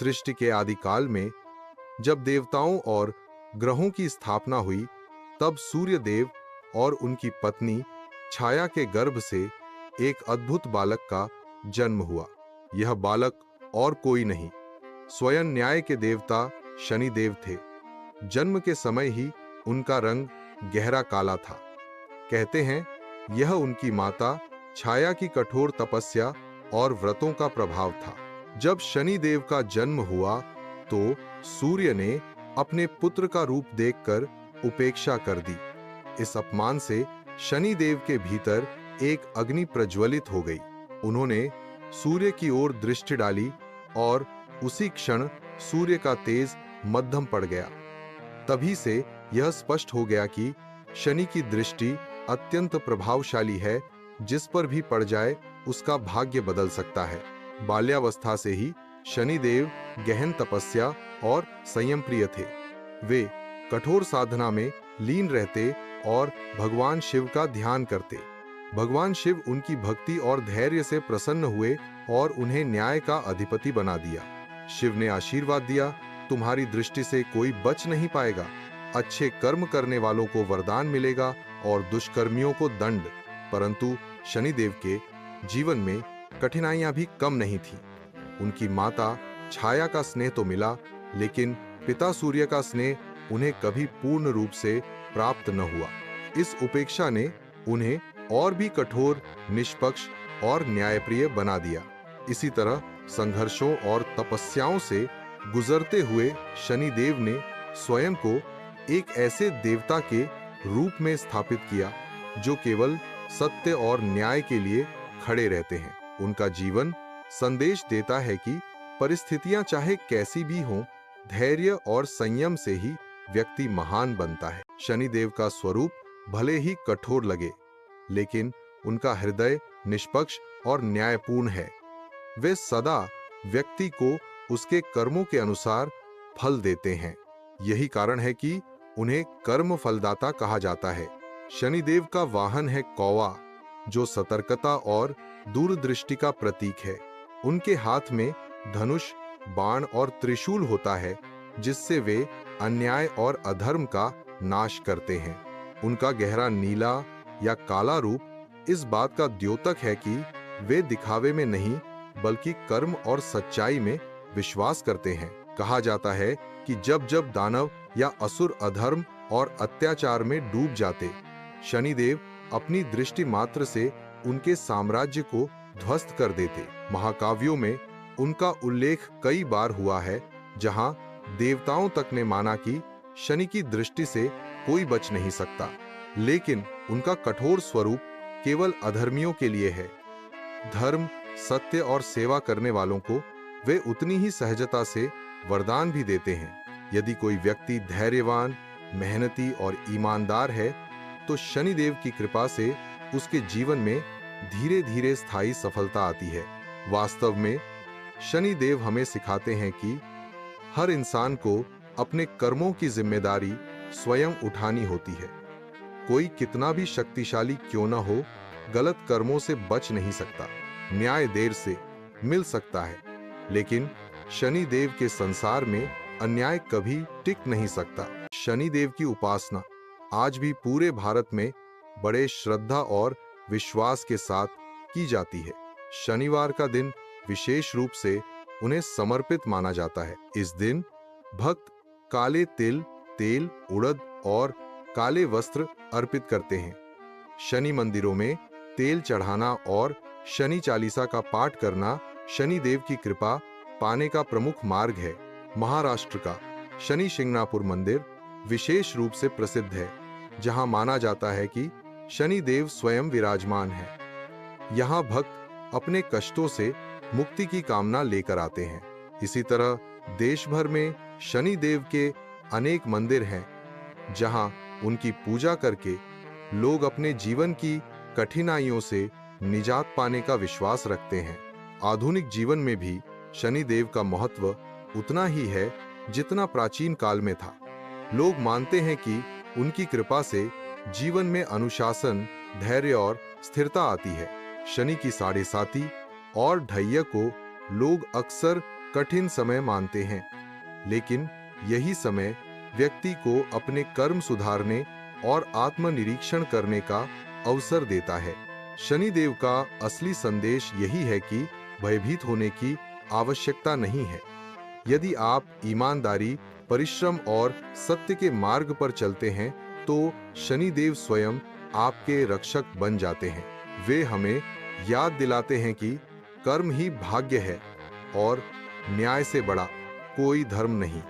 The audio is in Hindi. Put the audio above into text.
सृष्टि के आदिकाल में जब देवताओं और ग्रहों की स्थापना हुई, तब सूर्य देव और उनकी पत्नी छाया के गर्भ से एक अद्भुत बालक का जन्म हुआ। यह बालक और कोई नहीं, स्वयं न्याय के देवता शनिदेव थे। जन्म के समय ही उनका रंग गहरा काला था। कहते हैं यह उनकी माता छाया की कठोर तपस्या और व्रतों का प्रभाव था। जब शनिदेव का जन्म हुआ तो सूर्य ने अपने पुत्र का रूप देखकर उपेक्षा कर दी। इस अपमान से शनिदेव के भीतर एक अग्नि प्रज्वलित हो गई। उन्होंने सूर्य की ओर दृष्टि डाली और उसी क्षण सूर्य का तेज मध्यम पड़ गया। तभी से यह स्पष्ट हो गया कि शनि की दृष्टि अत्यंत प्रभावशाली है, जिस पर भी पड़ जाए उसका भाग्य बदल सकता है। बाल्यावस्था से ही शनिदेव गहन तपस्या और संयम प्रिय थे। वे कठोर साधना में लीन रहते और भगवान शिव का ध्यान करते। भगवान शिव उनकी भक्ति और धैर्य से प्रसन्न हुए और उन्हें न्याय का अधिपति बना दिया। शिव ने आशीर्वाद दिया, तुम्हारी दृष्टि से कोई बच नहीं पाएगा। अच्छे कर्म करने वालों को वरदान मिलेगा और दुष्कर्मियों को दंड। परंतु शनिदेव के जीवन में कठिनाइयां भी कम नहीं थीं। उनकी माता छाया का स्नेह तो मिला, लेकिन पिता सूर्य का स्नेह उन्हें कभी पूर्ण रूप से प्राप्त न हुआ। इस उपेक्षा ने उन्हें और भी कठोर, निष्पक्ष और न्यायप्रिय बना दिया। इसी तरह संघर्षों और तपस्याओं से गुजरते हुए शनिदेव ने स्वयं को एक ऐसे देवता के रूप में स्थापित किया जो केवल सत्य और न्याय के लिए खड़े रहते हैं। उनका जीवन संदेश देता है कि परिस्थितियां चाहे कैसी भी हों, धैर्य और संयम से ही व्यक्ति महान बनता है। शनिदेव का स्वरूप भले ही कठोर लगे, लेकिन उनका हृदय निष्पक्ष और न्यायपूर्ण है। वे सदा व्यक्ति को उसके कर्मों के अनुसार फल देते हैं। यही कारण है कि उन्हें कर्म फलदाता कहा जाता है। शनिदेव का वाहन है कौवा, जो सतर्कता और दूरदृष्टि का प्रतीक है। उनके हाथ में धनुष, बाण और त्रिशूल होता है, जिससे वे अन्याय और अधर्म का नाश करते हैं। उनका गहरा नीला या काला रूप इस बात का द्योतक है कि वे दिखावे में नहीं, बल्कि कर्म और सच्चाई में विश्वास करते हैं। कहा जाता है कि जब जब दानव या असुर अधर्म और अत्याचार में डूब जाते, शनिदेव अपनी दृष्टि मात्र से उनके साम्राज्य को ध्वस्त कर देते। महाकाव्यों में उनका उल्लेख कई बार हुआ है, जहां देवताओं तक ने माना कि शनि की दृष्टि से कोई बच नहीं सकता, लेकिन उनका कठोर स्वरूप केवल अधर्मियों के लिए है। धर्म, सत्य और सेवा करने वालों को वे उतनी ही सहजता से वरदान भी देते हैं। यदि कोई व्यक्ति धैर्यवान, मेहनती और ईमानदार है, तो शनिदेव की कृपा से उसके जीवन में धीरे धीरे स्थायी सफलता आती है। वास्तव में शनिदेव हमें सिखाते हैं कि हर इंसान को अपने कर्मों की जिम्मेदारी स्वयं उठानी होती है। कोई कितना भी शक्तिशाली क्यों न हो, गलत कर्मों से बच नहीं सकता। न्याय देर से मिल सकता है, लेकिन शनिदेव के संसार में अन्याय कभी टिक नहीं सकता। शनिदेव की उपासना आज भी पूरे भारत में बड़े श्रद्धा और विश्वास के साथ की जाती है। शनिवार का दिन विशेष रूप से उन्हें समर्पित माना जाता है। इस दिन भक्त काले तिल, तेल, उड़द और काले वस्त्र अर्पित करते हैं। शनि मंदिरों में तेल चढ़ाना और शनि चालीसा का पाठ करना शनिदेव की कृपा पाने का प्रमुख मार्ग है। महाराष्ट्र का शनि शिंगणापुर मंदिर विशेष रूप से प्रसिद्ध है, जहां माना जाता है कि शनिदेव स्वयं विराजमान है। यहाँ भक्त अपने कष्टों से मुक्ति की कामना लेकर आते हैं। इसी तरह देश भर में शनिदेव के अनेक मंदिर हैं, जहां उनकी पूजा करके लोग अपने जीवन की कठिनाइयों से निजात पाने का विश्वास रखते हैं। आधुनिक जीवन में भी शनिदेव का महत्व उतना ही है जितना प्राचीन काल में था। लोग मानते हैं कि उनकी कृपा से जीवन में अनुशासन, धैर्य और स्थिरता आती है। शनि की साढ़े साती और ढैया को लोग अक्सर कठिन समय मानते हैं, लेकिन यही समय व्यक्ति को अपने कर्म सुधारने और आत्मनिरीक्षण करने का अवसर देता है। शनिदेव का असली संदेश यही है कि भयभीत होने की आवश्यकता नहीं है। यदि आप ईमानदारी, परिश्रम और सत्य के मार्ग पर चलते हैं, तो शनिदेव स्वयं आपके रक्षक बन जाते हैं। वे हमें याद दिलाते हैं कि कर्म ही भाग्य है और न्याय से बड़ा कोई धर्म नहीं।